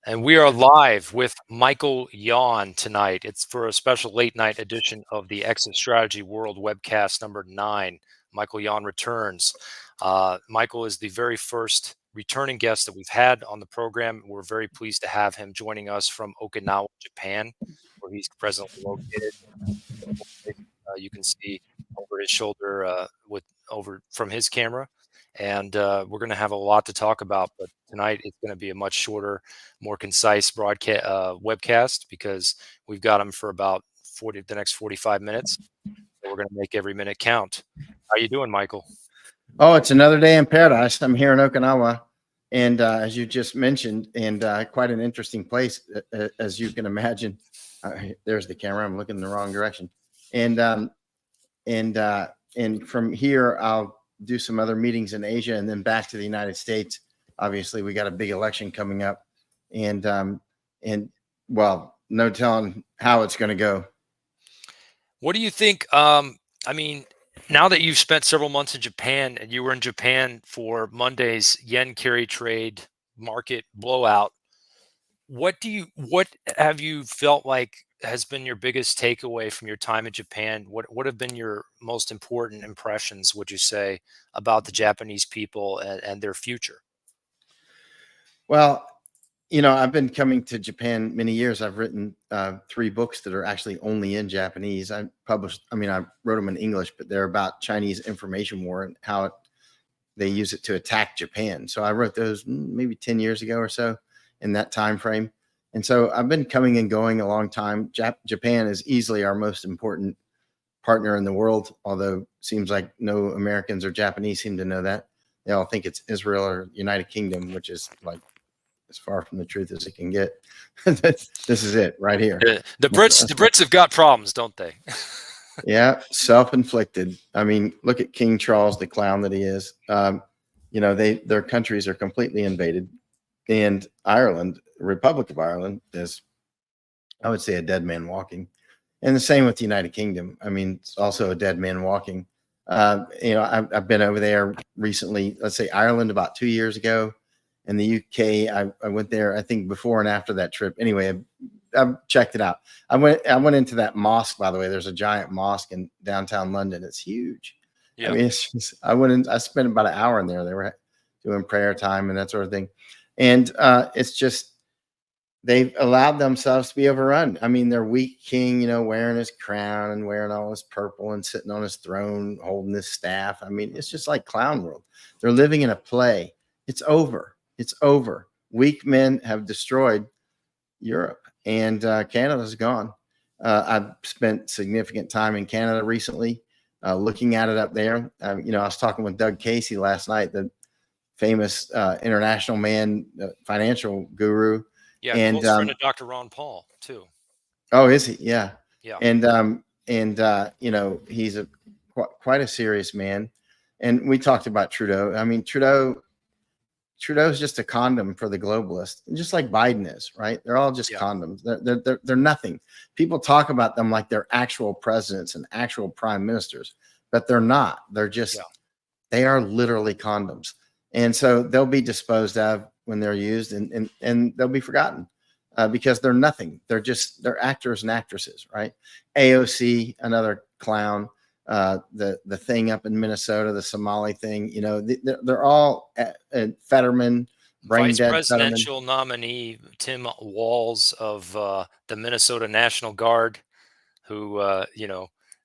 And we are live with Michael Yon tonight. It's for a special late night edition of the Exit Strategy World Webcast number 9. Michael Yon returns. Michael is the very first returning guest that we've had on the program. We're very pleased to have him joining us from Okinawa, Japan, where he's presently located. You can see over his shoulder over from his camera. And we're going to have a lot to talk about, but tonight it's going to be a much shorter, more concise broadcast webcast because we've got him for about the next 45 minutes. So we're going to make every minute count. How you doing, Michael? Oh, it's another day in paradise. I'm here in Okinawa, and as you just mentioned, and quite an interesting place, as you can imagine. There's the camera. I'm looking in the wrong direction, and from here I'll do some other meetings in Asia, and then back to the United States. Obviously, we got a big election coming up, and well, no telling how it's going to go. What do you think? I mean, now that you've spent several months in Japan and you were in Japan for Monday's yen carry trade market blowout, what have you felt like has been your biggest takeaway from your time in Japan? What have been your most important impressions, would you say, about the Japanese people and their future? Well, I've been coming to Japan many years. I've written 3 books that are actually only in Japanese. I wrote them in English, but they're about Chinese information war and how they use it to attack Japan. So I wrote those maybe 10 years ago or so in that time frame. And so I've been coming and going a long time. Japan is easily our most important partner in the world, although it seems like no Americans or Japanese seem to know that. They all think it's Israel or United Kingdom, which is like as far from the truth as it can get. This is it right here. The Brits have got problems, don't they? Yeah, self-inflicted. I mean, look at King Charles, the clown that he is. Their countries are completely invaded, and Ireland, the Republic of Ireland, is, I would say, a dead man walking. And the same with the United Kingdom. I mean, it's also a dead man walking. I've been over there recently. Let's say Ireland about 2 years ago. In the UK, I went there, I think, before and after that trip. Anyway, I've checked it out. I went into that mosque, by the way. There's a giant mosque in downtown London. It's huge. Yeah. I mean, I spent about an hour in there. They were doing prayer time and that sort of thing. And it's just, they've allowed themselves to be overrun. I mean, their weak king, wearing his crown and wearing all his purple and sitting on his throne, holding his staff. I mean, it's just like clown world. They're living in a play. It's over. It's over. Weak men have destroyed Europe, and Canada's gone. I've spent significant time in Canada recently, looking at it up there. I was talking with Doug Casey last night, the famous international man, financial guru. Yeah, and close friend of Dr. Ron Paul too. Oh, is he? Yeah. Yeah. And he's quite a serious man. And we talked about Trudeau. I mean, Trudeau's just a condom for the globalists, just like Biden is, right? They're all just condoms. They're nothing. People talk about them like they're actual presidents and actual prime ministers, but they're not. They're just, they are literally condoms. And so they'll be disposed of when they're used, and they'll be forgotten because they're nothing. They're actors and actresses, right? AOC, another clown. The thing up in Minnesota, the Somali thing, they're all Fetterman, Vice presidential nominee Tim Walz of the Minnesota National Guard, who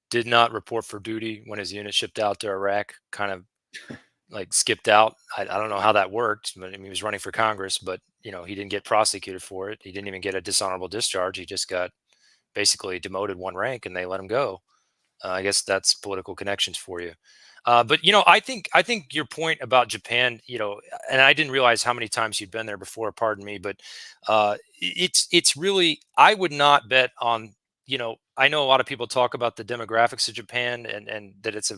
did not report for duty when his unit shipped out to Iraq, kind of like skipped out. I don't know how that worked, but I mean, he was running for Congress, but he didn't get prosecuted for it. He didn't even get a dishonorable discharge. He just got basically demoted 1 rank, and they let him go. I guess that's political connections for you. But I think your point about Japan, and I didn't realize how many times you'd been there before. Pardon me, but it's really, I would not bet on. I know a lot of people talk about the demographics of Japan and that it's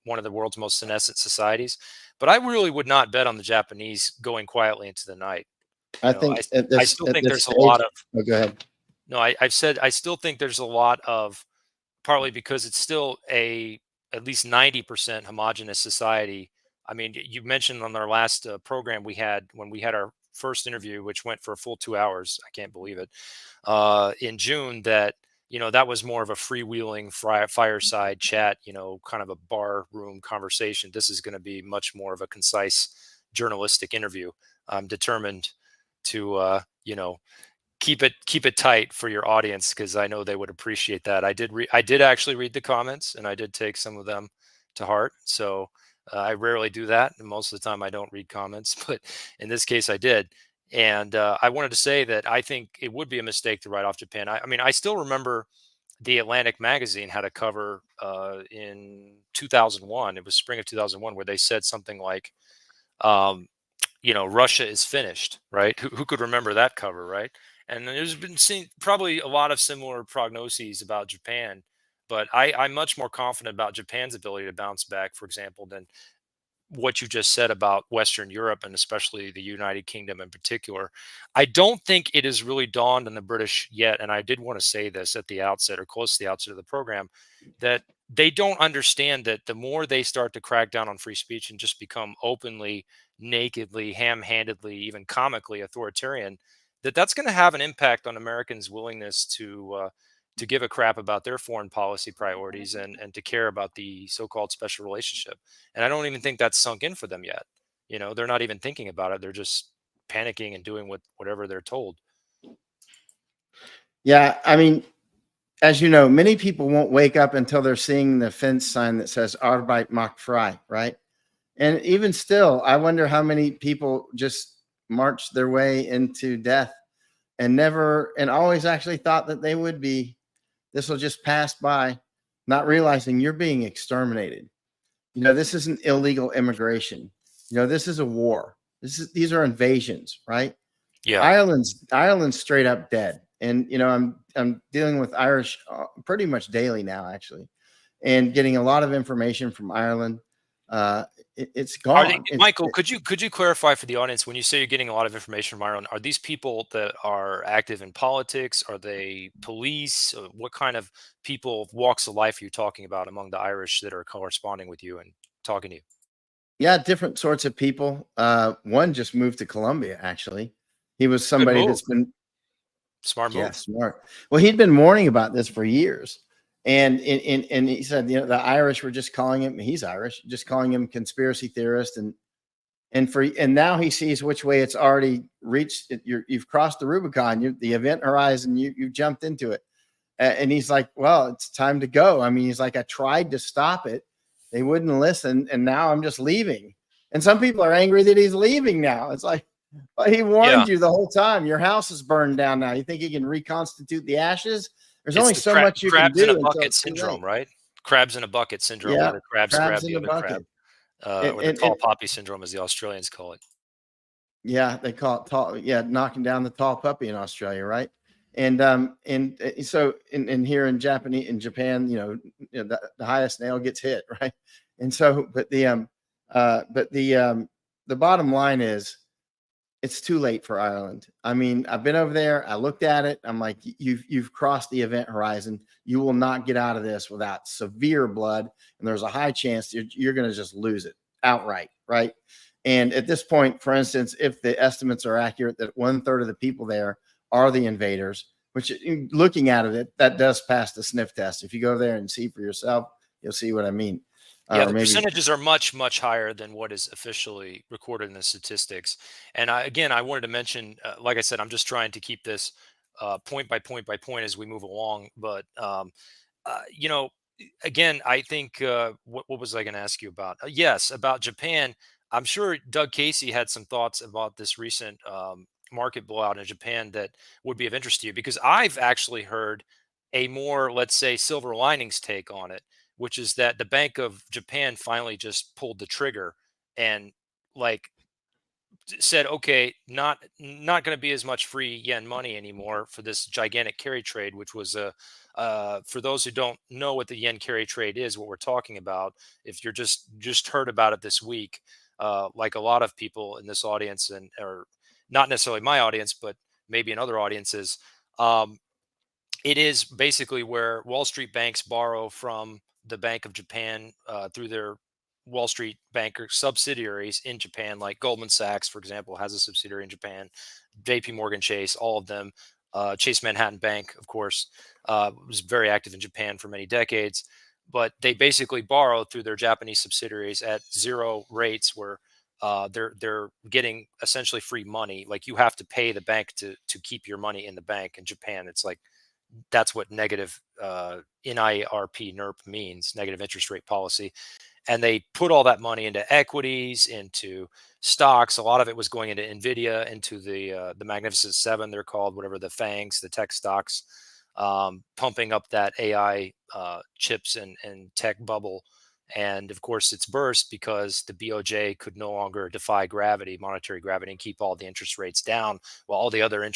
one of the world's most senescent societies, but I really would not bet on the Japanese going quietly into the night. I still think there's a lot of. Oh, go ahead. No, I've said I still think there's a lot of. Partly because it's still at least 90% homogenous society. I mean, you mentioned on our last program when we had our first interview, which went for a full 2 hours. I can't believe it. In June, that that was more of a freewheeling fireside chat, kind of a bar room conversation. This is going to be much more of a concise journalistic interview. I'm determined to keep it tight for your audience, because I know they would appreciate that. I did actually read the comments, and I did take some of them to heart. So I rarely do that, and most of the time I don't read comments, but in this case I did. And I wanted to say that I think it would be a mistake to write off Japan. I mean, I still remember the Atlantic magazine had a cover in 2001. It was spring of 2001, where they said something like, um, Russia is finished, right? Who could remember that cover, right? And there's been seen probably a lot of similar prognoses about Japan, but I'm much more confident about Japan's ability to bounce back, for example, than what you just said about Western Europe, and especially the United Kingdom in particular. I don't think it has really dawned on the British yet, and I did want to say this at the outset, or close to the outset of the program, that they don't understand that the more they start to crack down on free speech and just become openly, nakedly, ham-handedly, even comically authoritarian, that's going to have an impact on Americans' willingness to give a crap about their foreign policy priorities, and to care about the so-called special relationship. And I don't even think that's sunk in for them yet. They're not even thinking about it. They're just panicking and doing whatever they're told. Yeah, I mean, as you know, many people won't wake up until they're seeing the fence sign that says Arbeit macht frei, right? And even still, I wonder how many people just march their way into death and never, and always actually thought that they would be, this will just pass by, not realizing you're being exterminated. This isn't illegal immigration. This is a war. These are invasions, right? Yeah. Ireland's straight up dead. And I'm dealing with Irish pretty much daily now, actually, and getting a lot of information from Ireland. It's gone. Michael, could you clarify for the audience, when you say you're getting a lot of information from Ireland, are these people that are active in politics? Are they police? What kind of people, walks of life, are you talking about among the Irish that are corresponding with you and talking to you? Yeah, different sorts of people. One just moved to Colombia, actually. He was Good somebody move. that's been, Smart yeah, move. smart. Well, he'd been warning about this for years. And he said, the Irish were just calling him, he's Irish, just calling him conspiracy theorist. And now he sees which way it's already reached. You've crossed the Rubicon, the event horizon, you've jumped into it. And he's like, well, it's time to go. I mean, he's like, I tried to stop it. They wouldn't listen. And now I'm just leaving. And some people are angry that he's leaving now. It's like, well, he warned you the whole time. Your house is burned down now. You think he can reconstitute the ashes? There's only so much you can crabs in do a until bucket it's too syndrome, late. right? Crabs in a bucket syndrome, Yeah, where the crabs crabs grab in the the other crab, bucket. And, or the and, tall and poppy syndrome, as the Australians call it. yeah, they call it tall. Yeah, knocking down the tall puppy in Australia, right? So in here in Japan, the highest nail gets hit, right? And so, the bottom line is, it's too late for Ireland. I mean, I've been over there. I looked at it. I'm like, you've crossed the event horizon. You will not get out of this without severe blood, and there's a high chance you're going to just lose it outright, right? And at this point, for instance, if the estimates are accurate that 1/3 of the people there are the invaders, which, looking at it, that does pass the sniff test. If you go there and see for yourself, you'll see what I mean. Yeah, Or the maybe, percentages are much, much higher than what is officially recorded in the statistics. And I wanted to mention, like I said, I'm just trying to keep this point by point by point as we move along. But uh, you know, again, I think what was I going to ask you about? Yes, about Japan. I'm sure Doug Casey had some thoughts about this recent market blowout in Japan that would be of interest to you, because I've actually heard a more, let's say, silver linings take on it, which is that the Bank of Japan finally just pulled the trigger and, like, said, okay, not going to be as much free yen money anymore for this gigantic carry trade, which was for those who don't know what the yen carry trade is, what we're talking about, if you're just heard about it this week, like a lot of people in this audience, and or not necessarily my audience, but maybe in other audiences, um, it is basically where Wall Street banks borrow from the Bank of Japan through their Wall Street banker subsidiaries in Japan, like Goldman Sachs, for example, has a subsidiary in Japan. JP Morgan Chase, all of them. Chase Manhattan Bank, of course, was very active in Japan for many decades. But they basically borrow through their Japanese subsidiaries at zero rates, where they're getting essentially free money. Like, you have to pay the bank to keep your money in the bank. In Japan, it's like that's what negative NIRP means, negative interest rate policy. And they put all that money into equities, into stocks. A lot of it was going into Nvidia, into the Magnificent Seven, they're called, whatever, the FANGs, the tech stocks, pumping up that AI chips and tech bubble. And of course, it's burst because the BOJ could no longer defy gravity, monetary gravity, and keep all the interest rates down, while all the other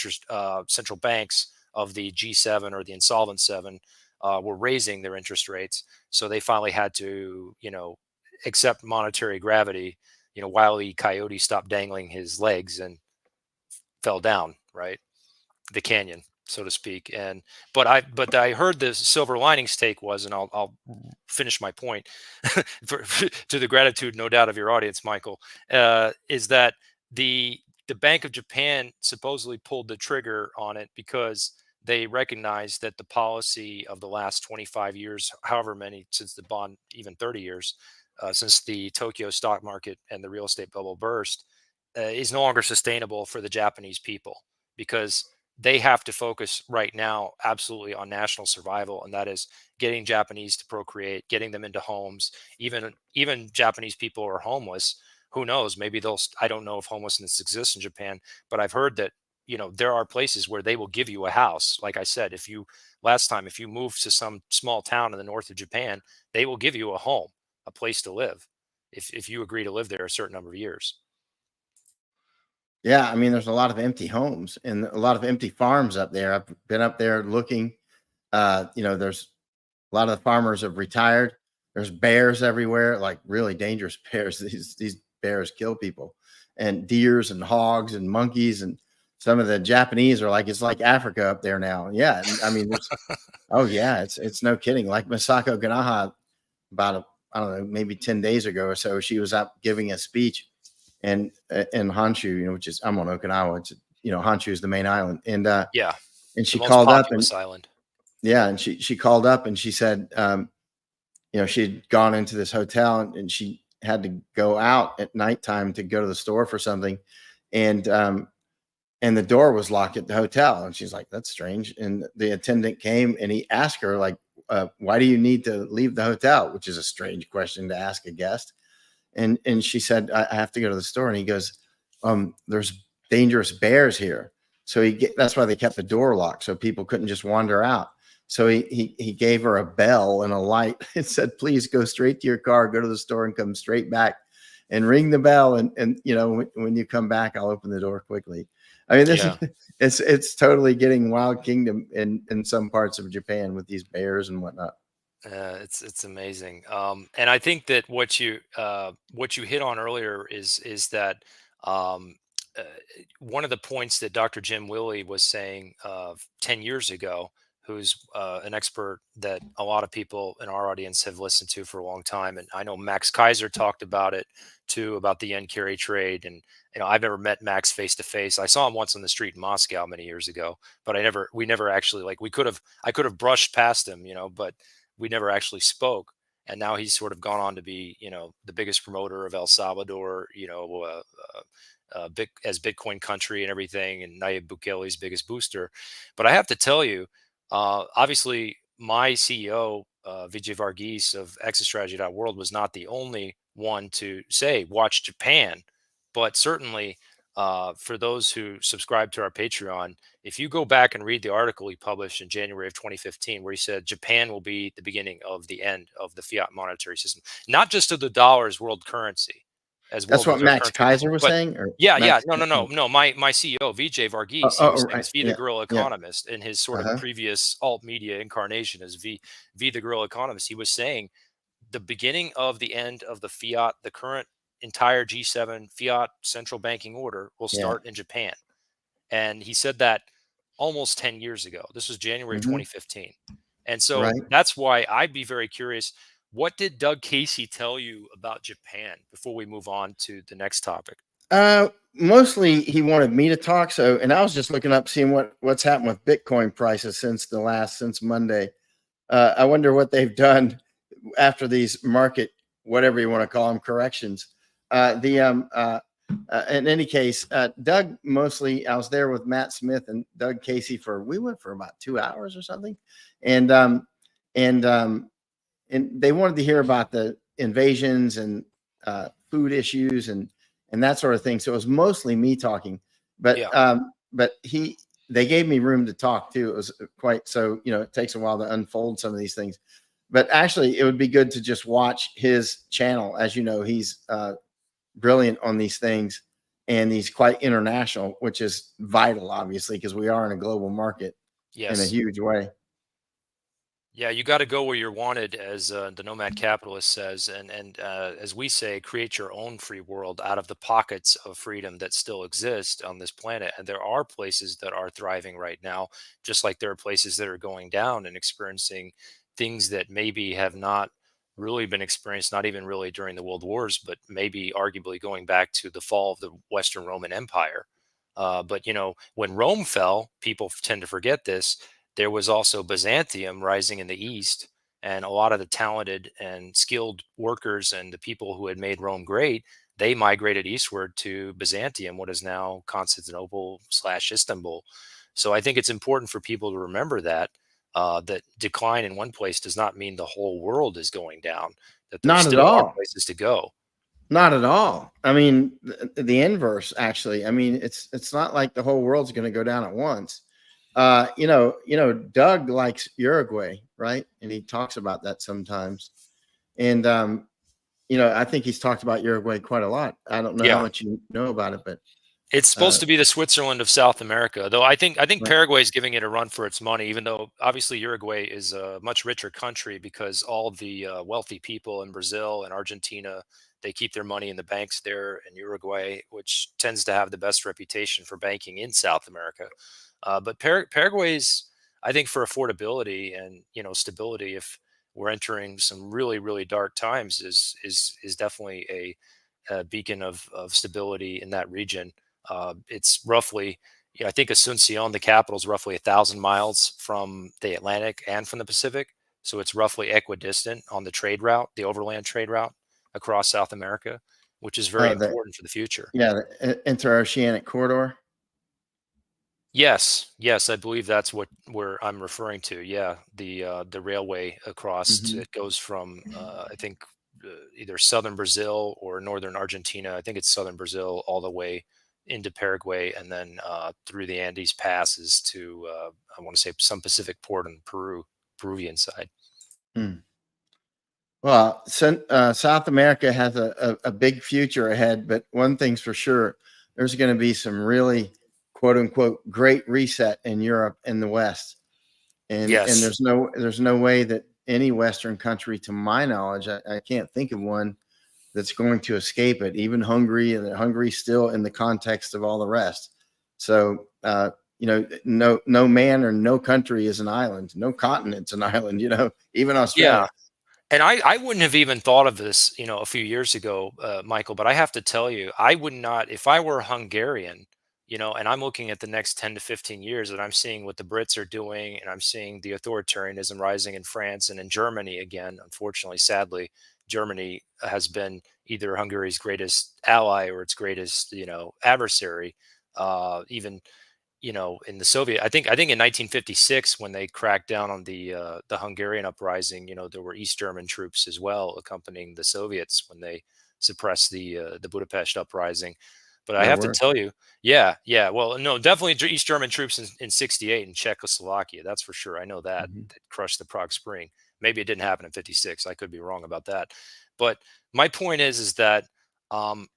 central banks of the G7 or the insolvent seven were raising their interest rates. So they finally had to, accept monetary gravity. Wile E. Coyote stopped dangling his legs and fell down, right? The canyon, so to speak. But I heard the silver linings take was, and I'll finish my point to the gratitude, no doubt, of your audience, Michael, is that the Bank of Japan supposedly pulled the trigger on it because they recognized that the policy of the last 25 years, however many since the bond, even 30 years, since the Tokyo stock market and the real estate bubble burst, is no longer sustainable for the Japanese people, because they have to focus right now absolutely on national survival, and that is getting Japanese to procreate, getting them into homes. Even Japanese people are homeless. Who knows? Maybe they'll. I don't know if homelessness exists in Japan, but I've heard that there are places where they will give you a house. Like I said, if you move to some small town in the north of Japan, they will give you a home, a place to live, if you agree to live there a certain number of years. Yeah, I mean, there's a lot of empty homes and a lot of empty farms up there. I've been up there looking. There's a lot of the farmers have retired. There's bears everywhere, like really dangerous bears. These bears kill people, and deers and hogs and monkeys. And some of the Japanese are like, it's like Africa up there now. Yeah, I mean, oh yeah, it's no kidding. Like Masako Ganaha, about I don't know, maybe 10 days ago or so, she was up giving a speech, and in Honshu, which is, I'm on Okinawa. It's, Honshu is the main island, Yeah, and the she most called up, and populous island. yeah, and she called up and she said, she'd gone into this hotel, and she had to go out at nighttime to go to the store for something, and and the door was locked at the hotel, and she's like, that's strange. And the attendant came and he asked her, like, why do you need to leave the hotel, which is a strange question to ask a guest. And she said, I have to go to the store. And he goes, there's dangerous bears here. So that's why they kept the door locked, so people couldn't just wander out. So he gave her a bell and a light and said, please go straight to your car, go to the store, and come straight back and ring the bell. And when you come back, I'll open the door quickly. I mean, Yeah. it's totally getting wild kingdom in some parts of Japan with these bears and whatnot. It's amazing, and I think that what you hit on earlier is that, um, uh, one of the points that Dr. Jim Willey was saying 10 years ago, who's an expert that a lot of people in our audience have listened to for a long time, and I know Max Kaiser talked about it too, about the yen carry trade. And I've never met Max face to face. I saw him once on the street in Moscow many years ago, but we never actually, like, I could have brushed past him, but we never actually spoke. And now he's sort of gone on to be, the biggest promoter of El Salvador, big as Bitcoin country and everything, and Nayib Bukele's biggest booster. But I have to tell you, obviously, my CEO, Vijay Varghese of ExitStrategy.world, was not the only one to say, watch Japan. But certainly, for those who subscribe to our Patreon, if you go back and read the article he published in January of 2015, where he said Japan will be the beginning of the end of the fiat monetary system, not just of the dollar as world currency, as That's world what reserve Max currency, Kaiser was but saying, or yeah, yeah, Max. no, no. My CEO, Vijay Varghese, he was saying, Right. as V the Yeah. Guerrilla Yeah. Economist, in his sort of Uh-huh. previous alt media incarnation as V the Guerrilla Economist, he was saying the beginning of the end of the fiat, the current entire G7 fiat central banking order, will Yeah. start in Japan. And he said that almost 10 years ago. This was January Hmm. 2015. And so Right. that's why I'd be very curious. What did Doug Casey tell you about Japan before we move on to the next topic? Mostly he wanted me to talk. So, and I was just looking up, seeing what's happened with Bitcoin prices since Monday. I wonder what they've done after these market, whatever you want to call them, corrections. In any case, Doug mostly, I was there with Matt Smith and Doug Casey we went for about 2 hours or something. And, and, um, and they wanted to hear about the invasions and food issues and that sort of thing. So it was mostly me talking, but Yeah. they gave me room to talk too. It was quite so, it takes a while to unfold some of these things, but actually it would be good to just watch his channel. As you know, he's brilliant on these things, and he's quite international, which is vital, obviously, because we are in a global market in a Yes. huge way. Yeah, you got to go where you're wanted, as the Nomad Capitalist says, and as we say, create your own free world out of the pockets of freedom that still exist on this planet. And there are places that are thriving right now, just like there are places that are going down and experiencing things that maybe have not really been experienced, not even really during the world wars, but maybe arguably going back to the fall of the Western Roman Empire. But when Rome fell, people tend to forget this. There was also Byzantium rising in the east, and a lot of the talented and skilled workers and the people who had made Rome great, they migrated eastward to Byzantium, what is now Constantinople slash Istanbul. So I think it's important for people to remember that that decline in one place does not mean the whole world is going down. That there Not at still are all. places to go. Not at all. I mean, the inverse, actually. I mean, it's not like the whole world's going to go down at once. Doug likes Uruguay, right? And he talks about that sometimes. And I think he's talked about Uruguay quite a lot. I don't know how Yeah. much you know about it, but It's supposed to be the Switzerland of South America, though I think right. Paraguay is giving it a run for its money, even though obviously Uruguay is a much richer country because all of the wealthy people in Brazil and Argentina, they keep their money in the banks there in Uruguay, which tends to have the best reputation for banking in South America. But Paraguay's, I think, for affordability and stability, if we're entering some really really dark times, is definitely a beacon of stability in that region. It's roughly, I think Asuncion, the capital, is roughly 1,000 miles from the Atlantic and from the Pacific. So it's roughly equidistant on the trade route, the overland trade route across South America, which is very The important for the future. the interoceanic corridor. Yes, yes, I believe that's where I'm referring to. Yeah, the railway across Hmm. it goes from I think either southern Brazil or northern Argentina. I think it's southern Brazil all the way into Paraguay, and then through the Andes passes to I want to say some Pacific port in Peru, Peruvian side. Hmm. Well, South America has a big future ahead, but one thing's for sure, there's going to be some really quote unquote great reset in Europe and the West. And Yes. there's no way that any Western country, to my knowledge, I can't think of one that's going to escape it. Even Hungary, and Hungary's still in the context of all the rest. So no man or no country is an island. No continent's an island. Even Yeah. Australia. And I wouldn't have even thought of this, a few years ago, Michael, but I have to tell you, I would not, if I were Hungarian, and I'm looking at the next 10 to 15 years and I'm seeing what the Brits are doing and I'm seeing the authoritarianism rising in France and in Germany again, unfortunately, sadly, Germany has been either Hungary's greatest ally or its greatest, adversary. Even in the Soviet, I think in 1956 when they cracked down on the Hungarian uprising, there were East German troops as well accompanying the Soviets when they suppressed the Budapest uprising. But I There have to were. tell you, yeah, yeah, well, no, definitely East German troops in '68 in Czechoslovakia. That's for sure. I know that Mhm. that crushed the Prague Spring. Maybe it didn't happen in '56. I could be wrong about that. But my point is that um,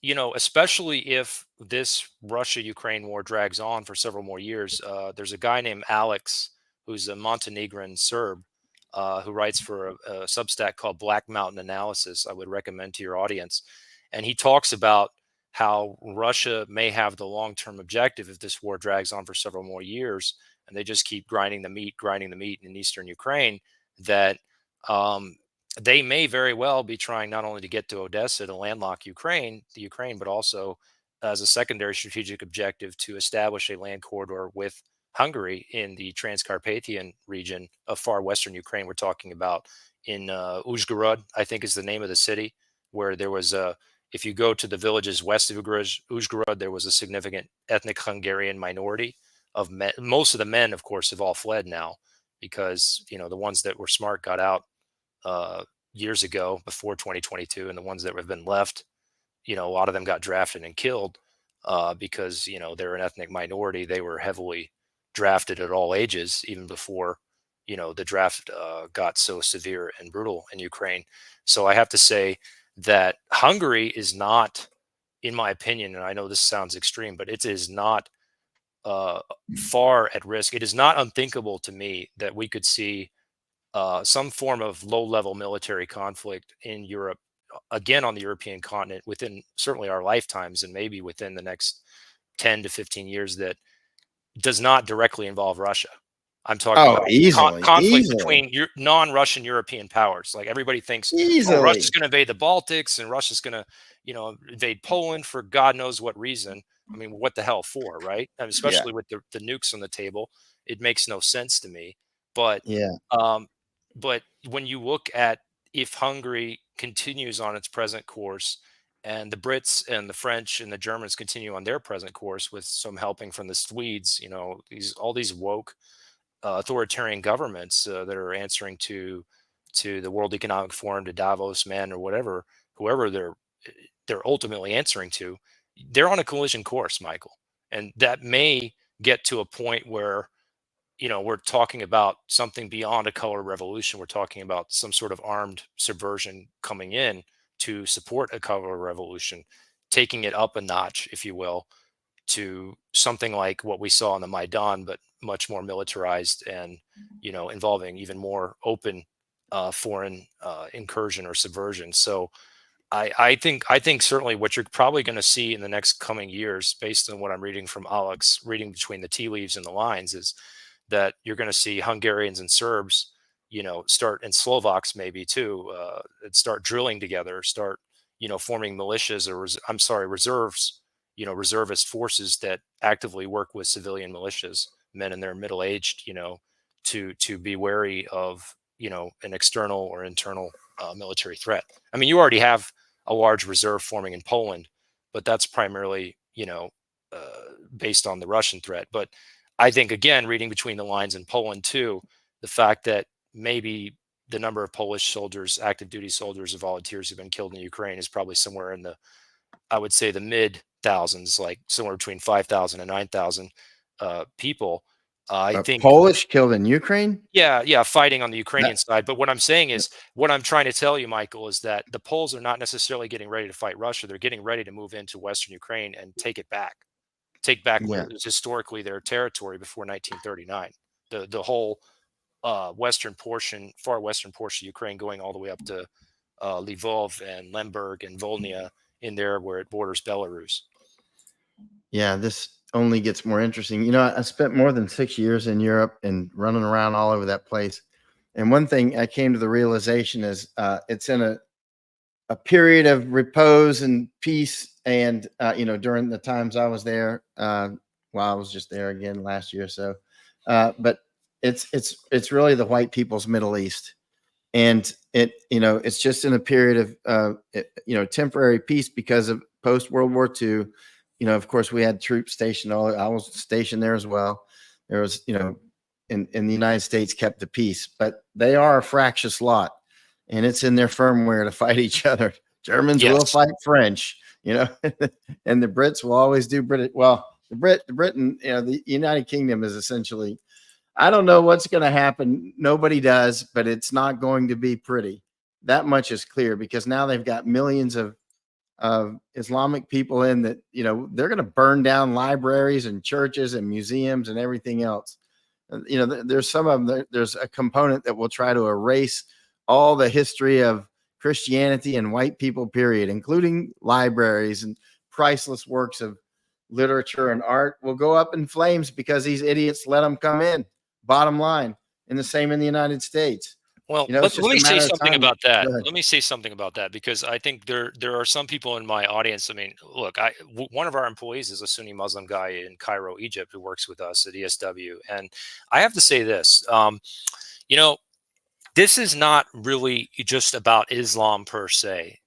especially if this Russia-Ukraine war drags on for several more years, there's a guy named Alex who's a Montenegrin Serb who writes for a Substack called Black Mountain Analysis. I would recommend to your audience, and he talks about how Russia may have the long-term objective if this war drags on for several more years, and they just keep grinding the meat in eastern Ukraine. That um, they may very well be trying not only to get to Odessa to landlock Ukraine, but also as a secondary strategic objective to establish a land corridor with Hungary in the Transcarpathian region of far western Ukraine. We're talking about in Uzhgorod, I think is the name of the city, where there was a. If you go to the villages west of Uzhgorod, there was a significant ethnic Hungarian minority of men. Most of the men, of course, have all fled now because the ones that were smart got out uh, years ago before 2022, and the ones that have been left, a lot of them got drafted and killed because they're an ethnic minority. They were heavily drafted at all ages, even before the draft got so severe and brutal in Ukraine. So I have to say that Hungary is not, in my opinion, and I know this sounds extreme, but it is not uh, far at risk. It is not unthinkable to me that we could see some form of low-level military conflict in Europe, again on the European continent, within certainly our lifetimes, and maybe within the next 10 to 15 years, that does not directly involve Russia. I'm talking Oh, about easily, conflict easily, between non-Russian European powers. Like everybody thinks, oh, Russia's easily. going to invade the Baltics and Russia's going to, invade Poland for God knows what reason. I mean, what the hell for, right? And Yeah, especially with the nukes on the table, it makes no sense to me. But, yeah. um, but when you look at if Hungary continues on its present course, and the Brits and the French and the Germans continue on their present course with some helping from the Swedes, all these woke authoritarian governments that are answering to the World Economic Forum, to Davos, man, or whatever, whoever they're ultimately answering to, they're on a collision course, Michael, and that may get to a point where we're talking about something beyond a color revolution. We're talking about some sort of armed subversion coming in to support a color revolution, taking it up a notch, if you will, to something like what we saw on the Maidan, but much more militarized and involving even more open foreign incursion or subversion. So I think certainly what you're probably going to see in the next coming years, based on what I'm reading from Alex, reading between the tea leaves and the lines, is that you're going to see Hungarians and Serbs, start, and Slovaks maybe too, start drilling together, start, forming militias, or I'm sorry, reserves, reservist forces that actively work with civilian militias, men in their middle aged, to be wary of, an external or internal military threat. I mean, you already have a large reserve forming in Poland, but that's primarily, based on the Russian threat. But I think, again, reading between the lines in Poland too, the fact that maybe the number of Polish soldiers, active duty soldiers or volunteers who've been killed in Ukraine is probably somewhere in the, I would say, the mid thousands, like somewhere between 5,000 and 9,000 people. I think, Polish killed in Ukraine. yeah, fighting on the That, Ukrainian side. But what I'm saying is, what I'm trying to tell you, Michael, is that the Poles are not necessarily getting ready to fight Russia. They're getting ready to move into Western Ukraine and take back what yeah, it was historically their territory before 1939. The whole western portion, far western portion of Ukraine, going all the way up to Lvov and Lemberg and Volnya, in there where it borders Belarus. yeah. This only gets more interesting. I spent more than 6 years in Europe and running around all over that place. And one thing I came to the realization is it's in a period of repose and peace. And during the times I was there, I was just there again last year or so. But it's really the white people's Middle East, and it's just in a period of temporary peace because of post World War II. Of course, we had troops stationed. I was stationed there as well. There was in the United States kept the peace, but they are a fractious lot, and it's in their firmware to fight each other. Germans will Yes. fight French, and the Brits will always do British. Well, Britain, the United Kingdom is essentially. I don't know what's going to happen. Nobody does, but it's not going to be pretty. That much is clear because now they've got millions of Islamic people in that, they're going to burn down libraries and churches and museums and everything else. There's some of them, there's a component that will try to erase all the history of Christianity and white people, period, including libraries and priceless works of literature and art will go up in flames because these idiots let them come in. Bottom line. And the same in the United States. Well, You know, let, it's let just a me say matter of something time. about that. Go ahead. Let me say something about that because I think there are some people in my audience. I mean, look, one of our employees is a Sunni Muslim guy in Cairo, Egypt, who works with us at ESW, and I have to say this. You know, this is not really just about Islam per se.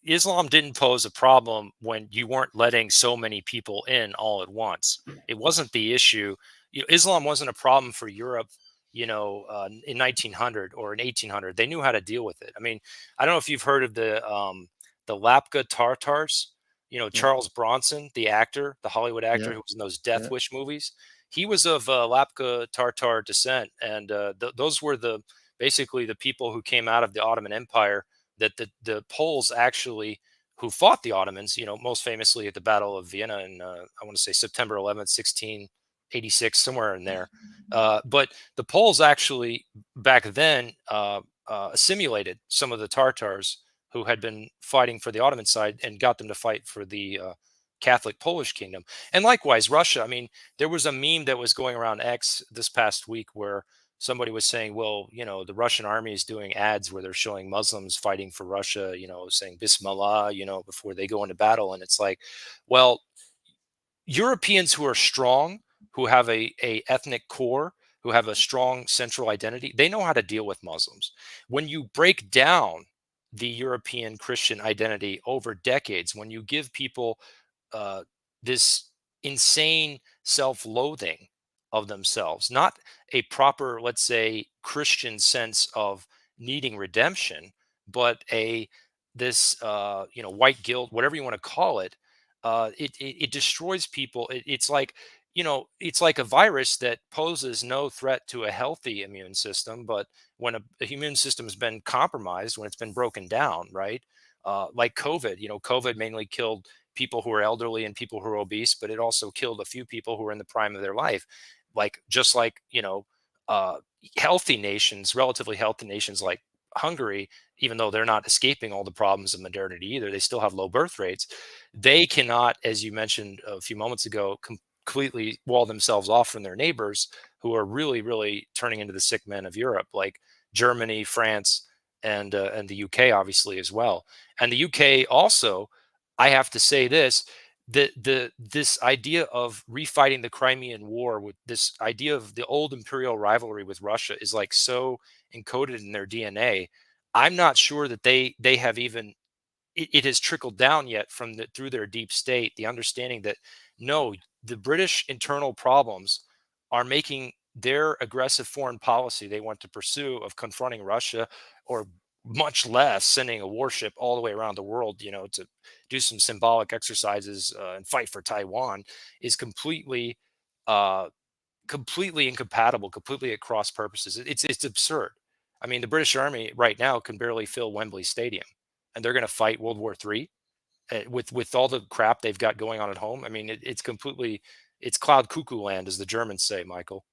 Islam didn't pose a problem when you weren't letting so many people in all at once. It wasn't the issue. Islam wasn't a problem for Europe, in 1900 or in 1800. They knew how to deal with it. I mean, I don't know if you've heard of the Lapka Tartars. Yeah, Charles Bronson, the actor, the Hollywood actor yeah, who was in those Death yeah. Wish movies. He was of Lapka Tartar descent, and those were basically the people who came out of the Ottoman Empire that the Poles actually who fought the Ottomans, most famously at the Battle of Vienna in, I want to say September 11th, 1686, somewhere in there. But the Poles actually back then assimilated some of the Tartars who had been fighting for the Ottoman side and got them to fight for the Catholic Polish kingdom. And likewise, Russia. I mean, there was a meme that was going around X this past week where somebody was saying, well, the Russian army is doing ads where they're showing Muslims fighting for Russia, saying Bismillah, before they go into battle. And it's like, well, Europeans who are strong, who have a ethnic core, who have a strong central identity, they know how to deal with Muslims. When you break down the European Christian identity over decades, when you give people uh, this insane self-loathing of themselves, not a proper, let's say, Christian sense of needing redemption, but this white guilt, whatever you want to call it. It destroys people. It's like a virus that poses no threat to a healthy immune system, but when a immune system has been compromised, when it's been broken down, right? Like COVID, COVID mainly killed people who are elderly and people who are obese, but it also killed a few people who were in the prime of their life. Like just like uh, healthy nations, relatively healthy nations like Hungary, even though they're not escaping all the problems of modernity either, they still have low birth rates. They cannot, as you mentioned a few moments ago, completely wall themselves off from their neighbors who are really, really turning into the sick men of Europe, like Germany, France, and the UK, obviously as well. And the UK also, I have to say this. This idea of refighting the Crimean War with this idea of the old imperial rivalry with Russia is like so encoded in their DNA. I'm not sure that they have even it has trickled down yet through their deep state, the understanding that no, the British internal problems are making their aggressive foreign policy they want to pursue of confronting Russia, or much less sending a warship all the way around the world, to do some symbolic exercises and fight for Taiwan, is uh, completely incompatible, completely at cross purposes. It's absurd. I mean, the British Army right now can barely fill Wembley Stadium, and they're going to fight World War III with all the crap they've got going on at home. I mean, it's cloud cuckoo land, as the Germans say, Michael.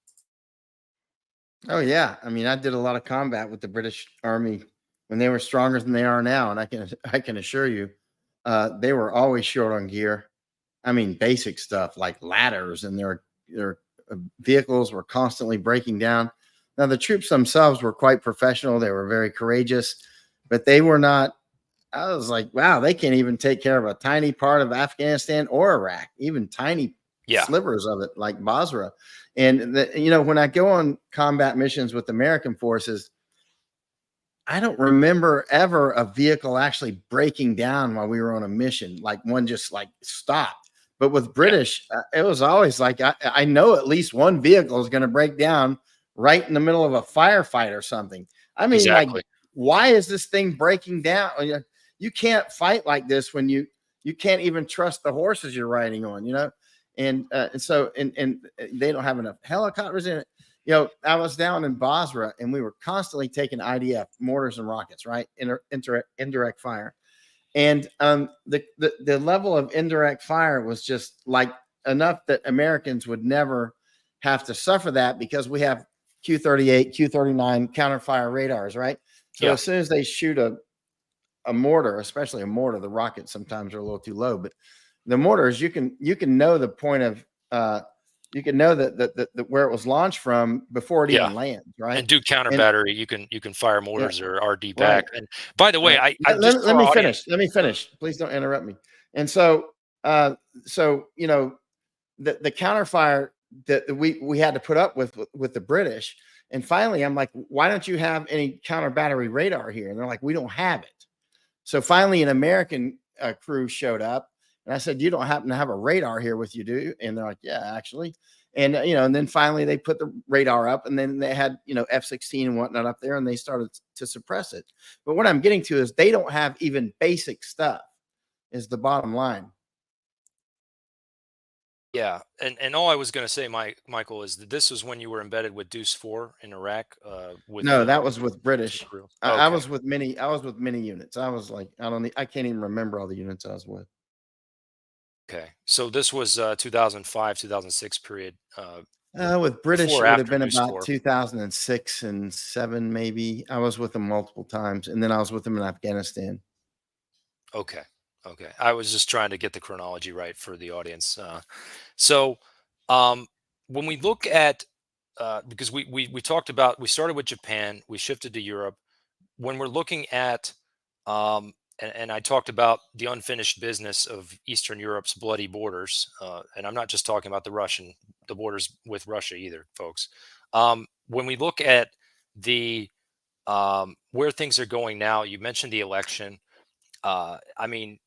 Oh yeah, I mean, I did a lot of combat with the British Army when they were stronger than they are now, and I can assure you, they were always short on gear. I mean, basic stuff like ladders, and their vehicles were constantly breaking down. Now, the troops themselves were quite professional. They were very courageous, but they were not. I was like, wow, they can't even take care of a tiny part of Afghanistan or Iraq, even tiny Yeah, slivers of it, like Basra. And when I go on combat missions with American forces, I don't remember ever a vehicle actually breaking down while we were on a mission, like one just like stopped. But with yeah, British, it was always like I know at least one vehicle is going to break down right in the middle of a firefight or something. I mean, like, exactly. why is this thing breaking down? You can't fight like this when you can't even trust the horses you're riding on, and they don't have enough helicopters in it. I was down in Basra and we were constantly taking IDF mortars and rockets, right? Indirect fire. And the level of indirect fire was just like enough that Americans would never have to suffer that because we have Q-38, Q-39 counterfire radars, right? So Yeah, as soon as they shoot a mortar, especially a mortar, the rockets sometimes are a little too low, but the mortars, you can know the point of you can know that where it was launched from before it Yeah. even lands, right? And do counter And battery. You can fire yeah, mortars or RD back. right, And by the way, right. I just Let for me our finish. audience. Let me finish. Please don't interrupt me. And so, so the counterfire that we had to put up with the British. And finally, I'm like, why don't you have any counter battery radar here? And they're like, we don't have it. So finally, an American crew showed up, and I said, "You don't happen to have a radar here with you, do you?" And they're like, "Yeah, actually." And and then finally they put the radar up, and then they had F-16 and whatnot up there, and they started to suppress it. But what I'm getting to is they don't have even basic stuff. Is the bottom line. Yeah, and all I was going to say, Michael, is that this was when you were embedded with Deuce 4 in Iraq, with No, that was with some British. crew. I Okay, was with many. I was with many units. I was like, I can't even remember all the units I was with. okay. So this was 2005, 2006 period, With British, before or it would have after been Deuce about 4. 2006 and 7, maybe. I was with them multiple times, and then I was with them in Afghanistan. Okay, okay. I was just trying to get the chronology right for the audience. So, um, when we look at because we talked about, we started with Japan, we shifted to Europe. When we're looking at and I talked about the unfinished business of Eastern Europe's bloody borders, and I'm not just talking about the borders with Russia either, folks. When we look at the where things are going now, you mentioned the election. I mean,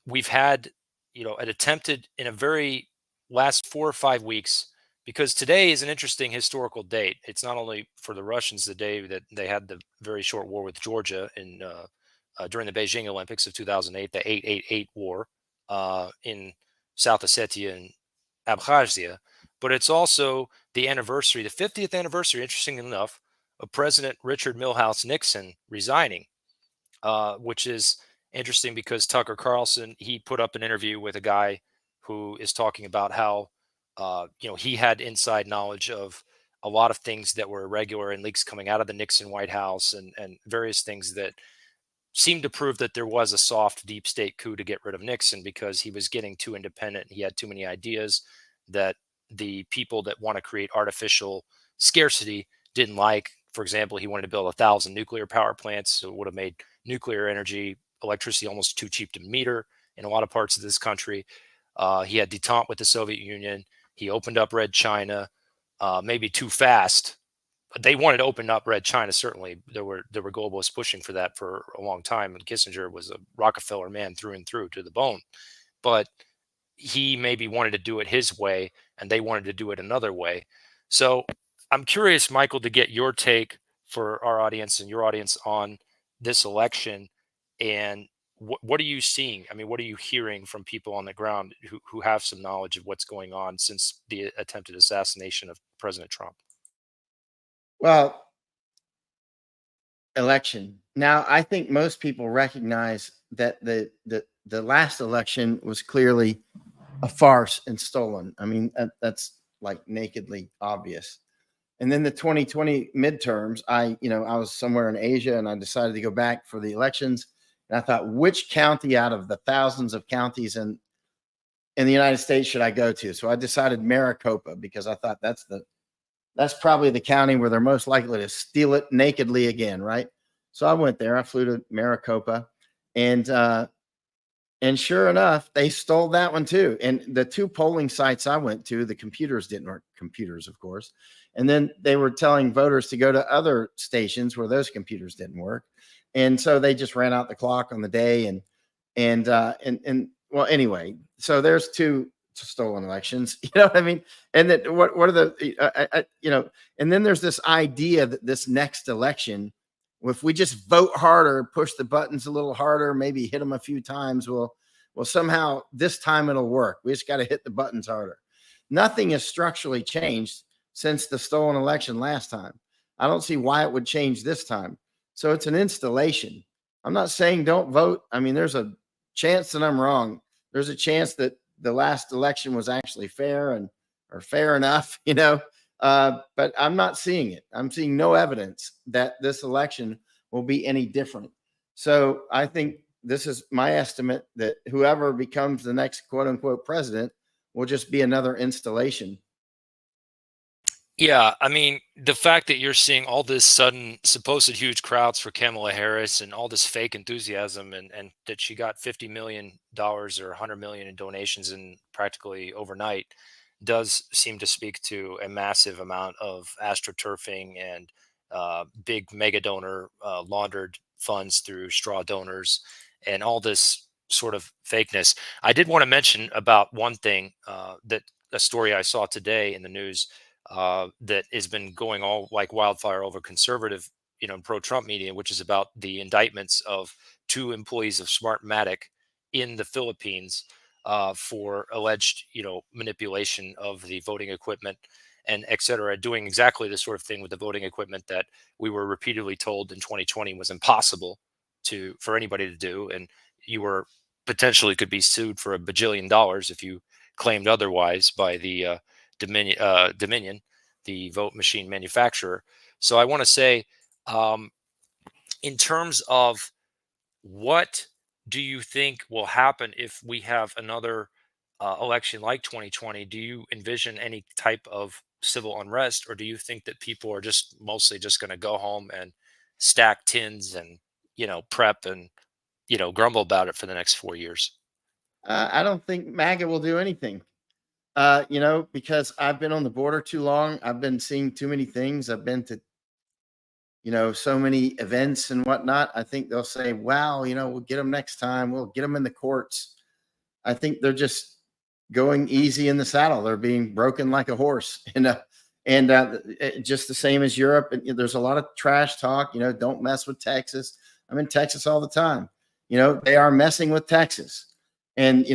we've had, an attempted in a very last 4 or 5 weeks, because today is an interesting historical date. It's not only for the Russians the day that they had the very short war with Georgia in during the Beijing Olympics of 2008, the 888 war in South Ossetia and Abkhazia, but it's also the anniversary, the 50th anniversary, interesting enough, of President Richard Milhouse Nixon resigning, which is interesting because Tucker Carlson, he put up an interview with a guy who is talking about how he had inside knowledge of a lot of things that were irregular and leaks coming out of the Nixon White House, and various things that seemed to prove that there was a soft deep state coup to get rid of Nixon because he was getting too independent. He had too many ideas that the people that want to create artificial scarcity didn't like. For example, he wanted to build 1,000 nuclear power plants, so it would have made nuclear energy, electricity, almost too cheap to meter in a lot of parts of this country. He had detente with the Soviet Union. He opened up Red China, maybe too fast. They wanted to open up Red China. Certainly, there were globalists pushing for that for a long time, and Kissinger was a Rockefeller man through and through to the bone. But he maybe wanted to do it his way, and they wanted to do it another way. So I'm curious, Michael, to get your take for our audience and your audience on this election, and what are you seeing? I mean, what are you hearing from people on the ground who have some knowledge of what's going on since the attempted assassination of President Trump? Well, election. Now, I think most people recognize that the last election was clearly a farce and stolen. I mean, that's like nakedly obvious. And then the 2020 midterms, I was somewhere in Asia, and I decided to go back for the elections. And I thought, which county out of the thousands of counties in the United States should I go to? So I decided Maricopa, because I thought that's probably the county where they're most likely to steal it nakedly again, right? So I went there. I flew to Maricopa, and sure enough, they stole that one too. And the two polling sites I went to, the computers didn't work. Computers, of course. And then they were telling voters to go to other stations where those computers didn't work. And so they just ran out the clock on the day. And well, anyway, so there's two stolen elections. You know what I mean? And that what are the and then there's this idea that this next election, if we just vote harder, push the buttons a little harder, maybe hit them a few times, well somehow this time it'll work. We just got to hit the buttons harder. Nothing has structurally changed since the stolen election last time. I don't see why it would change this time. So it's an installation. I'm not saying don't vote. I mean, there's a chance that I'm wrong. There's a chance that the last election was actually fair or fair enough, but I'm not seeing it. I'm seeing no evidence that this election will be any different. So I think this is my estimate that whoever becomes the next quote unquote president will just be another installation. Yeah, I mean, the fact that you're seeing all this sudden supposed huge crowds for Kamala Harris and all this fake enthusiasm, and that she got $50 million or 100 million in donations in practically overnight does seem to speak to a massive amount of astroturfing and big mega donor laundered funds through straw donors and all this sort of fakeness. I did want to mention about one thing, that a story I saw today in the news, that has been going all like wildfire over conservative, pro-Trump media, which is about the indictments of two employees of Smartmatic in the Philippines, for alleged, manipulation of the voting equipment and et cetera, doing exactly the sort of thing with the voting equipment that we were repeatedly told in 2020 was impossible for anybody to do, and you were potentially could be sued for $1 bajillion if you claimed otherwise by the Dominion, the vote machine manufacturer. So I want to say, um, in terms of what do you think will happen if we have another election like 2020? Do you envision any type of civil unrest, or do you think that people are just mostly just going to go home and stack tins and prep and grumble about it for the next 4 years? I don't think MAGA will do anything. Because I've been on the border too long. I've been seeing too many things. I've been to, so many events and whatnot. I think they'll say, wow, we'll get them next time. We'll get them in the courts. I think they're just going easy in the saddle. They're being broken like a horse, just the same as Europe. And there's a lot of trash talk. Don't mess with Texas. I'm in Texas all the time. They are messing with Texas, and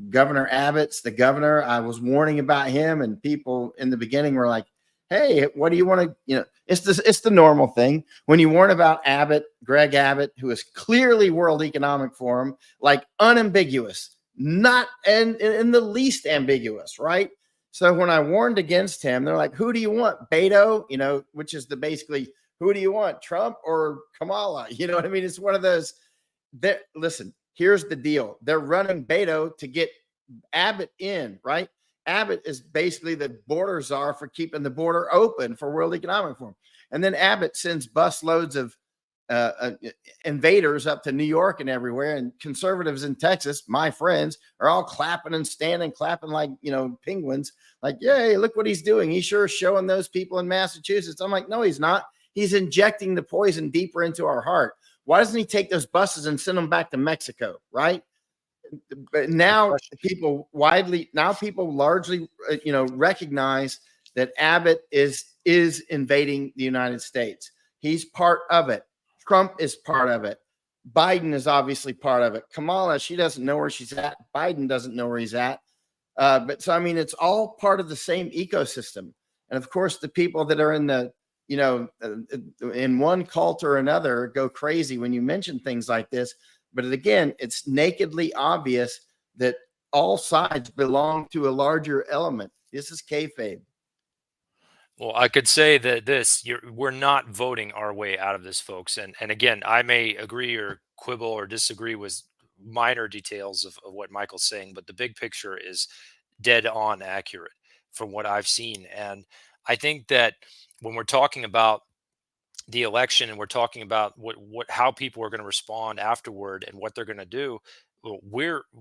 Governor Abbott's the governor. I was warning about him, and people in the beginning were like, "Hey, what do you want to?" It's the normal thing when you warn about Abbott, Greg Abbott, who is clearly World Economic Forum, like unambiguous, not in the least ambiguous, right? So when I warned against him, they're like, "Who do you want, Beto?" Which is the basically, "Who do you want, Trump or Kamala?" You know what I mean? It's one of those. That listen, here's the deal: they're running Beto to get Abbott in, right? Abbott is basically the border czar for keeping the border open for World Economic Forum. And then Abbott sends bus loads of invaders up to New York and everywhere. And conservatives in Texas, my friends, are all clapping and standing, clapping like, penguins. Like, yay, look what he's doing. He's sure showing those people in Massachusetts. I'm like, no, he's not. He's injecting the poison deeper into our heart. Why doesn't he take those buses and send them back to Mexico, right? But now people largely recognize that Abbott is invading the United States. He's part of it. Trump is part of it. Biden is obviously part of it. Kamala, she doesn't know where she's at. Biden doesn't know where he's at. But so I mean, it's all part of the same ecosystem. And of course, the people that are in the in one cult or another go crazy when you mention things like this. But again, it's nakedly obvious that all sides belong to a larger element. This is kayfabe. Well, I could say that we're not voting our way out of this, folks. And again, I may agree or quibble or disagree with minor details of what Michael's saying, but the big picture is dead on accurate from what I've seen. And I think that when we're talking about the election and we're talking about what how people are going to respond afterward and what they're going to do, well,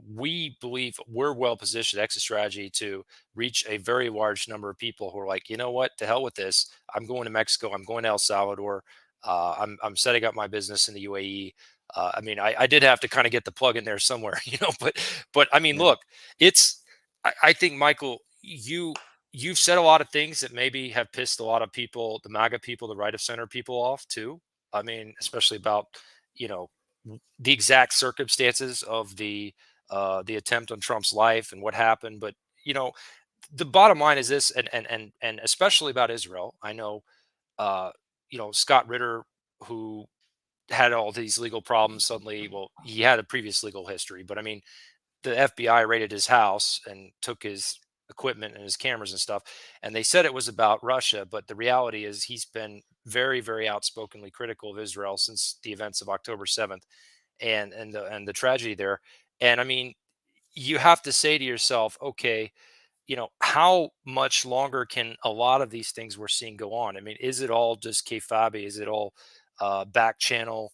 we believe we're well positioned exit strategy to reach a very large number of people who are like, you know what, to hell with this, I'm going to Mexico, I'm going to El Salvador, I'm setting up my business in the UAE. I mean, I did have to kind of get the plug in there somewhere, but I mean, Yeah. look, I think, Michael, you've said a lot of things that maybe have pissed a lot of people, the MAGA people, the right of center people off too. I mean, especially about, you know, the exact circumstances of the attempt on Trump's life and what happened. But, you know, the bottom line is this, and especially about Israel. I know, uh, Scott Ritter, who had all these legal problems suddenly. Well, he had a previous legal history, but I mean, the FBI raided his house and took his equipment and his cameras and stuff. And they said it was about Russia, but the reality is he's been very, very outspokenly critical of Israel since the events of October 7th and the tragedy there. And I mean, you have to say to yourself, okay, how much longer can a lot of these things we're seeing go on? I mean, is it all just kayfabe? Is it all back channel,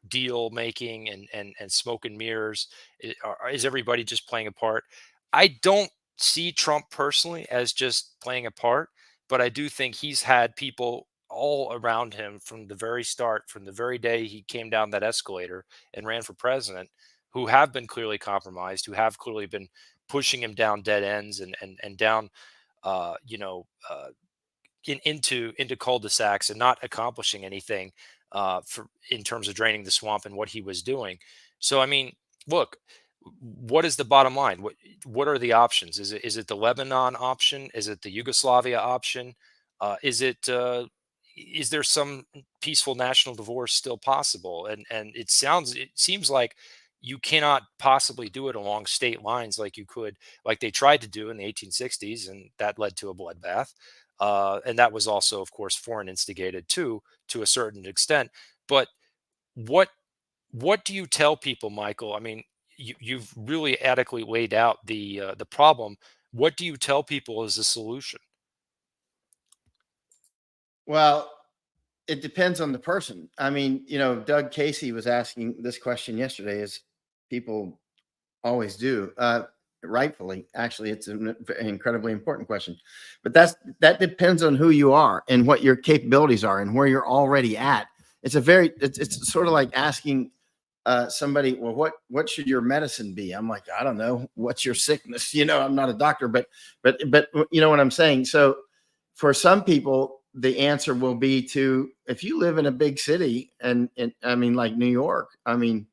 deal making and smoke and mirrors? Is everybody just playing a part? I don't see Trump personally as just playing a part, but I do think he's had people all around him from the very start, from the very day he came down that escalator and ran for president, who have been clearly compromised, who have clearly been pushing him down dead ends and down uh, you know uh, into cul-de-sacs and not accomplishing anything for in terms of draining the swamp and what he was doing. So I mean, look, what is the bottom line? What are the options? Is it the Lebanon option? Is it the Yugoslavia option? Is there some peaceful national divorce still possible? And it seems like you cannot possibly do it along state lines like you could, like they tried to do in the 1860s, and that led to a bloodbath. And that was also, of course, foreign instigated too, to a certain extent. But what what do you tell people, Michael? I mean, you've really adequately laid out the problem. What do you tell people is the solution? Well, it depends on the person. I mean, Doug Casey was asking this question yesterday, as people always do. Rightfully, actually, it's an incredibly important question. But that depends on who you are and what your capabilities are and where you're already at. It's sort of like asking somebody, well, what should your medicine be? I'm like, I don't know. What's your sickness? I'm not a doctor, but you know what I'm saying. So for some people, the answer will be to, if you live in a big city, and I mean, like New York, I mean,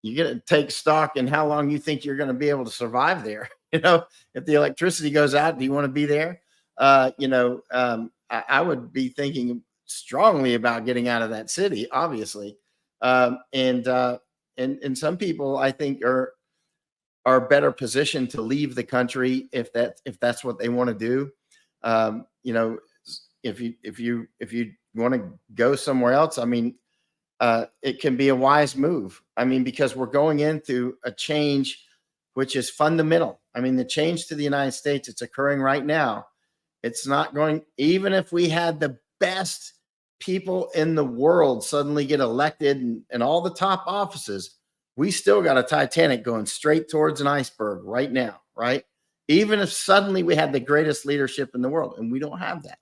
you got to take stock in how long you think you're going to be able to survive there. If the electricity goes out, do you want to be there? I would be thinking strongly about getting out of that city, obviously. And some people, I think, are better positioned to leave the country if that's what they want to do. Um, you know, if you want to go somewhere else, I mean, it can be a wise move. I mean, because we're going into a change which is fundamental. I mean, the change to the United States, it's occurring right now. It's not going, even if we had the best people in the world suddenly get elected and all the top offices, we still got a Titanic going straight towards an iceberg right now, right? Even if suddenly we had the greatest leadership in the world, and we don't have that.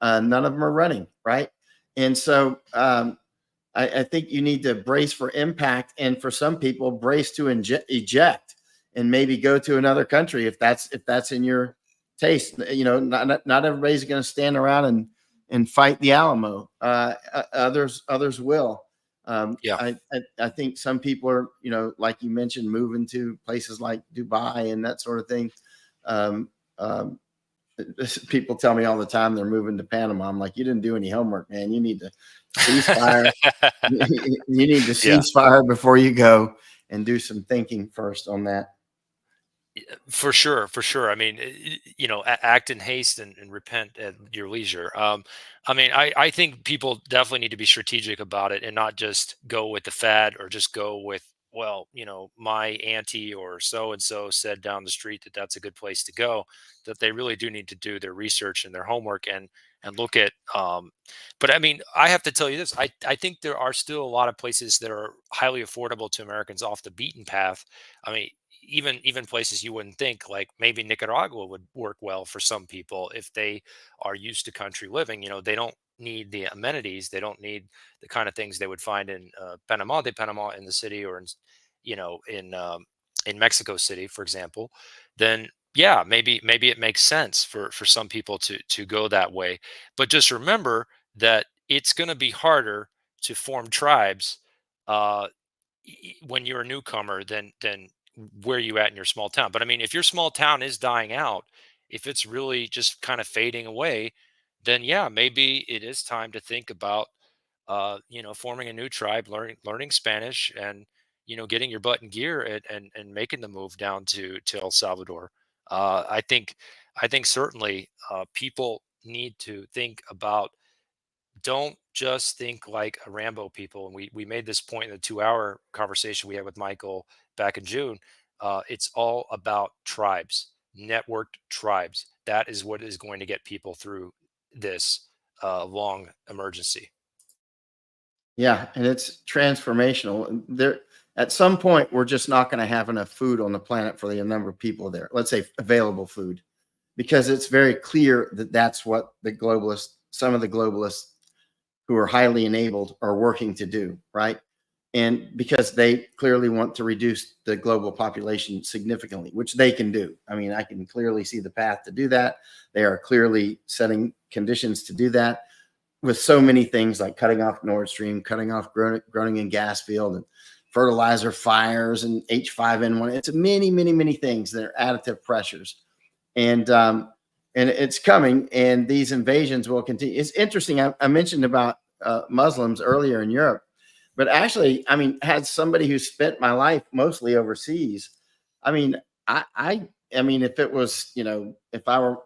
None of them are running, right? And so I think you need to brace for impact, and for some people, brace to eject and maybe go to another country if that's in your taste. Not everybody's going to stand around and fight the Alamo. Others will. Yeah. I think some people are, like you mentioned, moving to places like Dubai and that sort of thing. Um, um, People tell me all the time they're moving to Panama. I'm like, you didn't do any homework, man. You need to cease fire. You need to Yeah. cease fire before you go, and do some thinking first on that. For sure, for sure. I mean, act in haste and repent at your leisure. I mean, I think people definitely need to be strategic about it and not just go with the fad or just go with, well, my auntie or so and so said down the street that that's a good place to go. That they really do need to do their research and their homework and look at. But I mean, I have to tell you this. I think there are still a lot of places that are highly affordable to Americans off the beaten path. I mean, even places you wouldn't think, like maybe Nicaragua would work well for some people if they are used to country living. They don't need the amenities, they don't need the kind of things they would find in Panama in the city, or in Mexico City, for example. Then yeah, maybe it makes sense for some people to go that way. But just remember that it's going to be harder to form tribes uh, when you're a newcomer than where you at in your small town. But I mean, if your small town is dying out, if it's really just kind of fading away, then yeah, maybe it is time to think about forming a new tribe, learning Spanish, and getting your butt in gear and making the move down to El Salvador. I think certainly people need to think about, don't just think like a Rambo people. And we made this point in the 2 hour conversation we had with Michael back in June. It's all about tribes. networked tribes. That is what is going to get people through this long emergency. Yeah, and it's transformational. There, at some point, we're just not going to have enough food on the planet for the number of people there. Let's say available food, because it's very clear that that's what some of the globalists who are highly enabled are working to do, right? And because they clearly want to reduce the global population significantly, which they can do. I mean, I can clearly see the path to do that. They are clearly setting conditions to do that with so many things like cutting off Nord Stream, cutting off Groningen gas field, and fertilizer fires and H5N1. It's many, many, many things that are additive pressures. And it's coming, and these invasions will continue. It's interesting. I mentioned about Muslims earlier in Europe, but actually, I mean, had somebody who spent my life mostly overseas. I mean, I mean, if it was, if I were,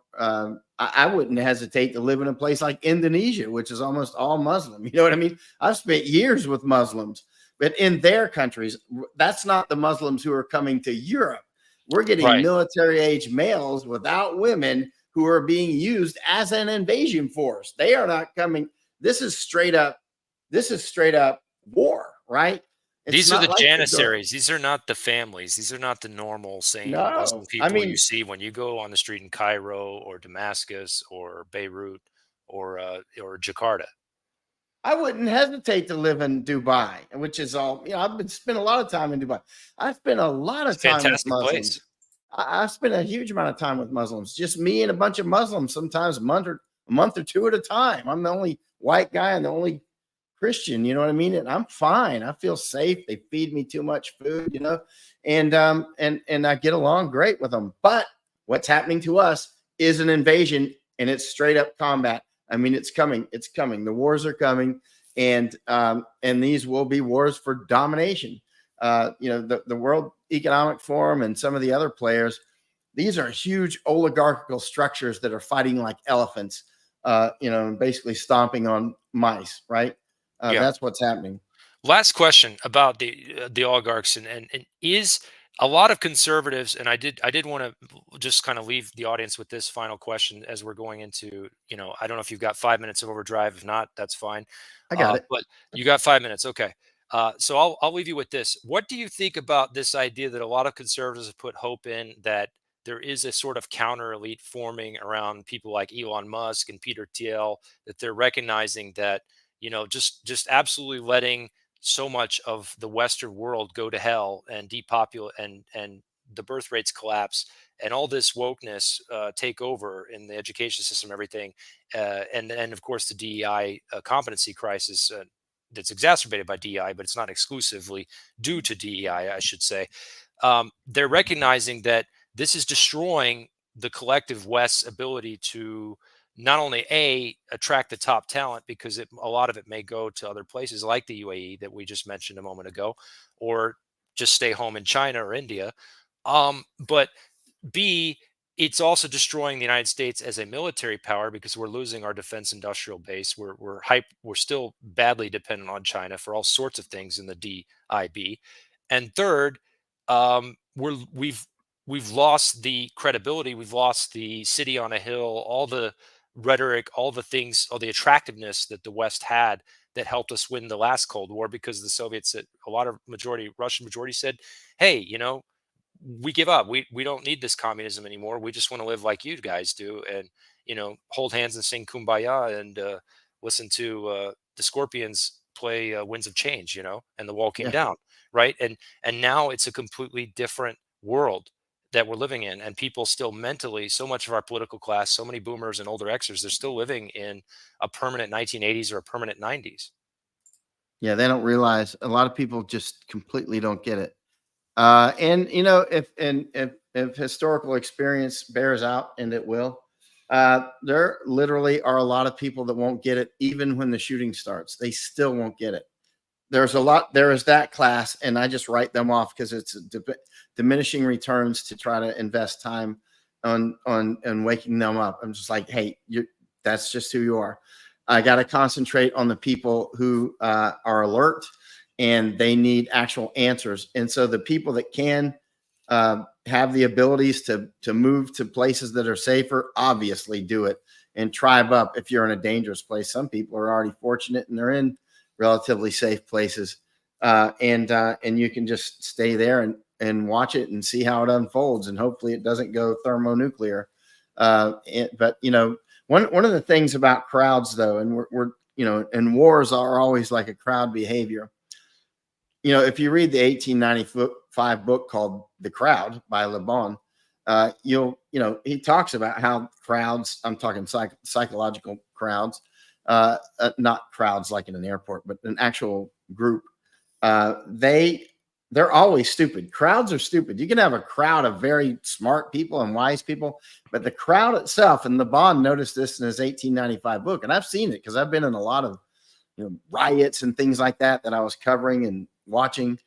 I wouldn't hesitate to live in a place like Indonesia, which is almost all Muslim. You know what I mean? I've spent years with Muslims, but in their countries, that's not the Muslims who are coming to Europe. We're getting military age males without women who are being used as an invasion force. They are not coming. This is straight up war, right? These are the janissaries. These are not the families. These are not the normal, sane Muslim people you see when you go on the street in Cairo or Damascus or Beirut or Jakarta. I wouldn't hesitate to live in Dubai, which is all, I've spent a lot of time in Dubai. I spent a lot of time with Muslims. I spent a huge amount of time with Muslims, just me and a bunch of Muslims, sometimes a month or two at a time. I'm the only white guy and the only Christian, you know what I mean? And I'm fine. I feel safe. They feed me too much food, and I get along great with them. But what's happening to us is an invasion, and it's straight up combat. I mean, it's coming. It's coming. The wars are coming, and these will be wars for domination. The World Economic Forum and some of the other players, these are huge oligarchical structures that are fighting like elephants, basically stomping on mice, right? That's what's happening. Last question about the oligarchs and is a lot of conservatives, and I did want to just kind of leave the audience with this final question as we're going into, I don't know if you've got 5 minutes of overdrive. If not, that's fine. I got it. But you got 5 minutes. Okay. So I'll leave you with this. What do you think about this idea that a lot of conservatives have put hope in, that there is a sort of counter elite forming around people like Elon Musk and Peter Thiel, that they're recognizing that, just absolutely letting so much of the Western world go to hell and depopulate and the birth rates collapse and all this wokeness take over in the education system, everything, and of course the DEI competency crisis that's exacerbated by DEI, but it's not exclusively due to DEI, I should say. They're recognizing that this is destroying the collective West's ability to not only attract the top talent, because a lot of it may go to other places like the UAE that we just mentioned a moment ago, or just stay home in China or India. But B, it's also destroying the United States as a military power, because we're losing our defense industrial base. We're still badly dependent on China for all sorts of things in the DIB. And third, we've lost the credibility. We've lost the city on a hill, all the rhetoric, all the things, all the attractiveness that the West had that helped us win the last Cold War, because the Soviets, a lot of Russian majority said, hey, we give up. We don't need this communism anymore. We just want to live like you guys do, and hold hands and sing Kumbaya and listen to the Scorpions play Winds of Change, and the wall came down, right? And now it's a completely different world that we're living in, and people still mentally, so much of our political class, so many boomers and older Xers, they're still living in a permanent 1980s or a permanent 90s. Yeah, they don't realize. A lot of people just completely don't get it. And if historical experience bears out, and it will, there literally are a lot of people that won't get it, even when the shooting starts. They still won't get it. There is that class, and I just write them off because it's diminishing returns to try to invest time on waking them up. I'm just like, hey, that's just who you are. I got to concentrate on the people who are alert and they need actual answers. And so the people that can have the abilities to move to places that are safer, obviously do it and tribe up if you're in a dangerous place. Some people are already fortunate and they're in relatively safe places, and you can just stay there and watch it and see how it unfolds, and hopefully it doesn't go thermonuclear. But one of the things about crowds, though, and we're and wars are always like a crowd behavior. If you read the 1895 book called The Crowd by Le Bon, he talks about how crowds, I'm talking psychological crowds, not crowds like in an airport, but an actual group. They're always stupid. Crowds are stupid. You can have a crowd of very smart people and wise people, but the crowd itself, and Le Bon noticed this in his 1895 book, and I've seen it because I've been in a lot of riots and things like that I was covering and watching,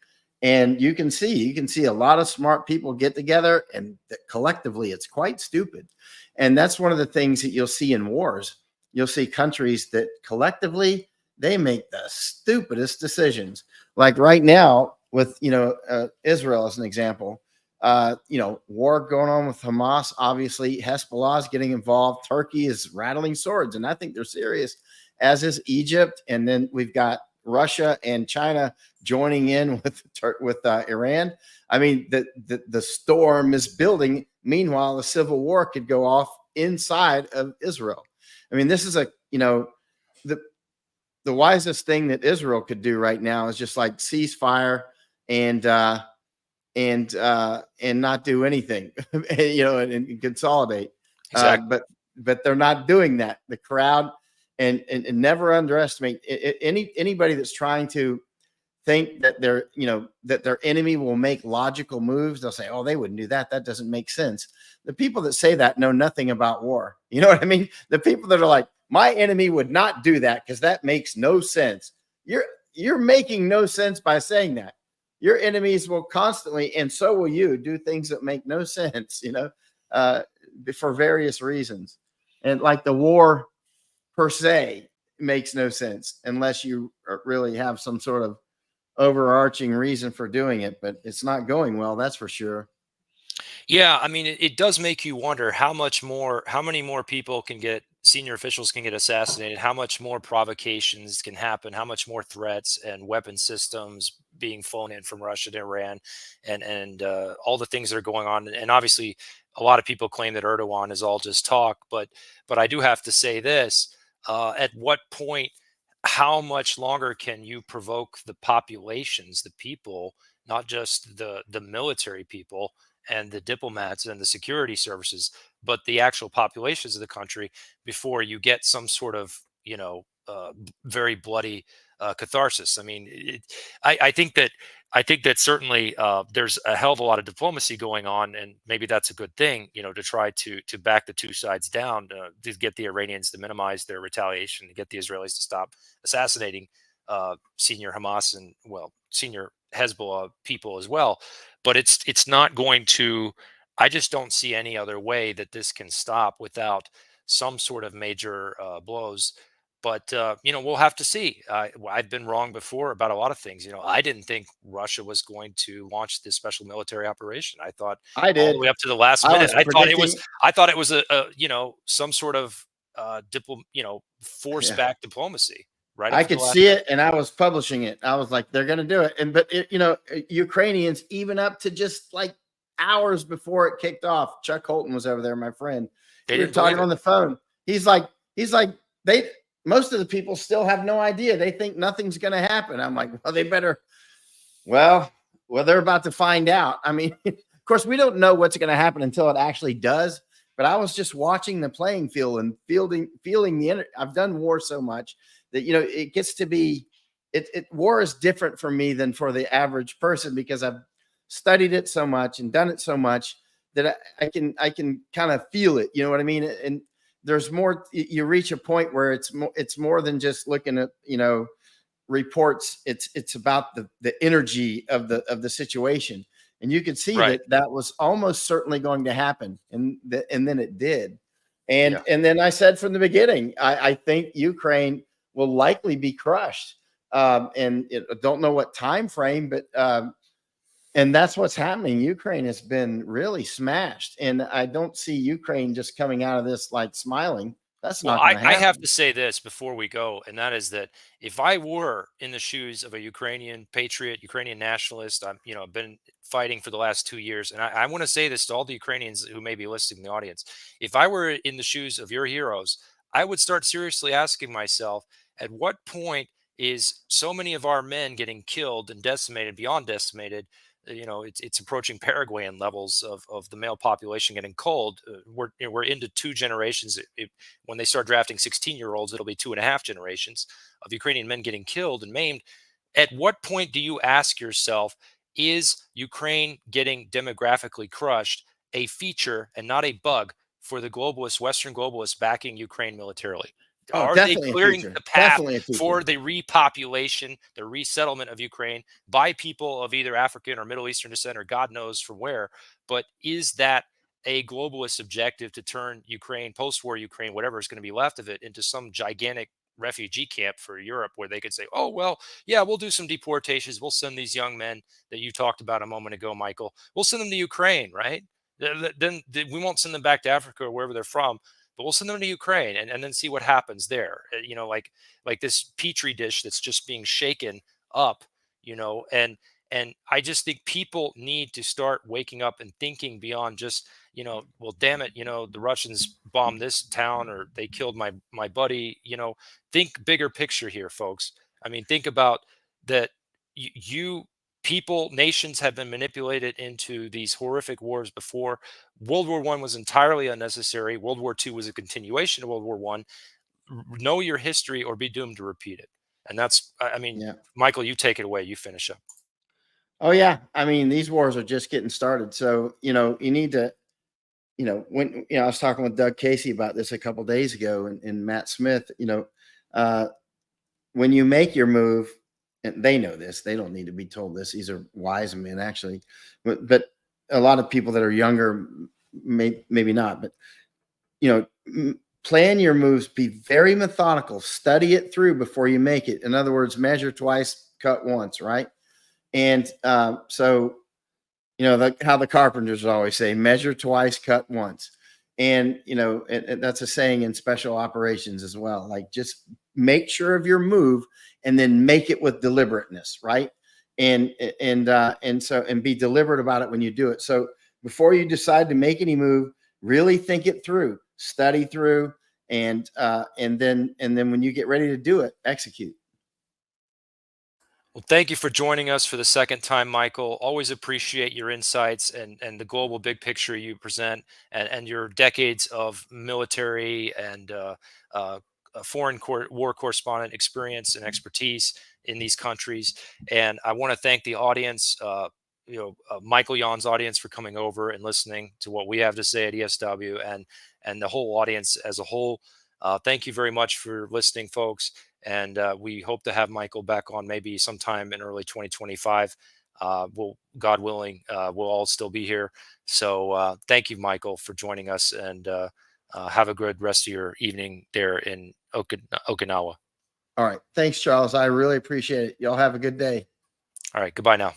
and you can see a lot of smart people get together, and collectively it's quite stupid. And that's one of the things that you'll see in wars. You'll see countries that collectively they make the stupidest decisions. Like right now with Israel as an example, war going on with Hamas. Obviously, Hezbollah is getting involved. Turkey is rattling swords, and I think they're serious, as is Egypt. And then we've got Russia and China joining in with Iran. I mean, the storm is building. Meanwhile, the civil war could go off inside of Israel. I mean, this is the wisest thing that Israel could do right now is just like ceasefire and not do anything, and consolidate. Exactly. But they're not doing that. The crowd, and never underestimate anybody that's trying to think that that their enemy will make logical moves. They'll say, "Oh, they wouldn't do that. That doesn't make sense." The people that say that know nothing about war. You know what I mean? The people that are like, "My enemy would not do that because that makes no sense." You're making no sense by saying that. Your enemies will constantly, and so will you, do things that make no sense, for various reasons. And like the war per se makes no sense unless you really have some sort of overarching reason for doing it, but it's not going well, that's for sure. Yeah, I mean, it does make you wonder how many more people senior officials can get assassinated, how much more provocations can happen, how much more threats and weapon systems being flown in from Russia to Iran, and all the things that are going on. And obviously, a lot of people claim that Erdogan is all just talk, but I do have to say this: at what point, how much longer can you provoke the populations, the people, not just the military people and the diplomats and the security services, but the actual populations of the country, before you get some sort of very bloody catharsis? I mean, I think that certainly there's a hell of a lot of diplomacy going on, and maybe that's a good thing, to try to back the two sides down, to get the Iranians to minimize their retaliation, to get the Israelis to stop assassinating senior Hamas and senior Hezbollah people as well. But it's not going to. I just don't see any other way that this can stop without some sort of major blows. But we'll have to see. I've been wrong before about a lot of things. I didn't think Russia was going to launch this special military operation. I thought I all the did. way up to the last I minute. was I thought it predicting. was. I thought it was a some sort of force Yeah. back diplomacy. Right up I to the could last see minute. it, and I was publishing it. I was like, they're going to do it. Ukrainians, even up to just like hours before it kicked off, Chuck Holton was over there, my friend. They We were didn't believe talking it. on the phone. He's like, most of the people still have no idea. They think nothing's going to happen. I'm like, well, they better. Well, they're about to find out. I mean, of course, we don't know what's going to happen until it actually does. But I was just watching the playing field and feeling the. I've done war so much that it gets to be. War is different for me than for the average person because I've studied it so much and done it so much that I can kind of feel it. You know what I mean? And there's more. You reach a point where it's more than just looking at reports. It's about the energy of the situation, and you could see Right. that was almost certainly going to happen, and then it did. And Yeah. then I said from the beginning, I think Ukraine will likely be crushed. And don't know what time frame, but And that's what's happening. Ukraine has been really smashed, and I don't see Ukraine just coming out of this like smiling. That's Well, not going to I have happen. to say this before we go, and that is that if I were in the shoes of a Ukrainian patriot, Ukrainian nationalist, I've been fighting for the last 2 years, and I want to say this to all the Ukrainians who may be listening in the audience. If I were in the shoes of your heroes, I would start seriously asking myself, at what point is so many of our men getting killed and decimated, beyond decimated? It's approaching Paraguayan levels of the male population getting cold. We're into two generations. When they start drafting 16-year-olds, it'll be 2.5 generations of Ukrainian men getting killed and maimed. At what point do you ask yourself, is Ukraine getting demographically crushed a feature and not a bug for the globalists, Western globalists backing Ukraine militarily? Oh, Are they definitely a clearing feature. the path Definitely a for feature. the repopulation, the resettlement of Ukraine by people of either African or Middle Eastern descent, or God knows from where? But is that a globalist objective to turn Ukraine, post-war Ukraine, whatever is going to be left of it, into some gigantic refugee camp for Europe, where they could say, "Oh well, yeah, we'll do some deportations. We'll send these young men that you talked about a moment ago, Michael. We'll send them to Ukraine, right? Then we won't send them back to Africa or wherever they're from, but we'll send them to Ukraine and then see what happens there. Like this petri dish that's just being shaken up, and I just think people need to start waking up and thinking beyond just, well, damn it, the Russians bombed this town or they killed my buddy. Think bigger picture here, folks. I mean, think about that. You people, nations have been manipulated into these horrific wars before. World War One was entirely unnecessary. World War Two was a continuation of World War One. Know your history or be doomed to repeat it. And that's, I mean, Yeah. Michael, you take it away. You finish up. Oh yeah. I mean, these wars are just getting started. So, you need to, when, I was talking with Doug Casey about this a couple days ago, and Matt Smith, uh, when you make your move, and they know this, they don't need to be told this. These are wise men actually, but a lot of people that are younger, maybe not, but plan your moves, be very methodical, study it through before you make it. In other words, measure twice, cut once, right? And so, how the carpenters always say, measure twice, cut once. And, and that's a saying in special operations as well. Like, just make sure of your move and then make it with deliberateness, right? And be deliberate about it when you do it. So before you decide to make any move, really think it through, study through, and then when you get ready to do it, execute. Well, thank you for joining us for the second time, Michael. Always appreciate your insights and the global big picture you present, and your decades of military and foreign war correspondent experience and expertise in these countries. And I want to thank the audience, Michael Yon's audience, for coming over and listening to what we have to say at ESW, and the whole audience as a whole. Thank you very much for listening, folks. And we hope to have Michael back on maybe sometime in early 2025. God willing, we'll all still be here. So thank you, Michael, for joining us, and have a good rest of your evening there in Okinawa. All right. Thanks, Charles. I really appreciate it. Y'all have a good day. All right. Goodbye now.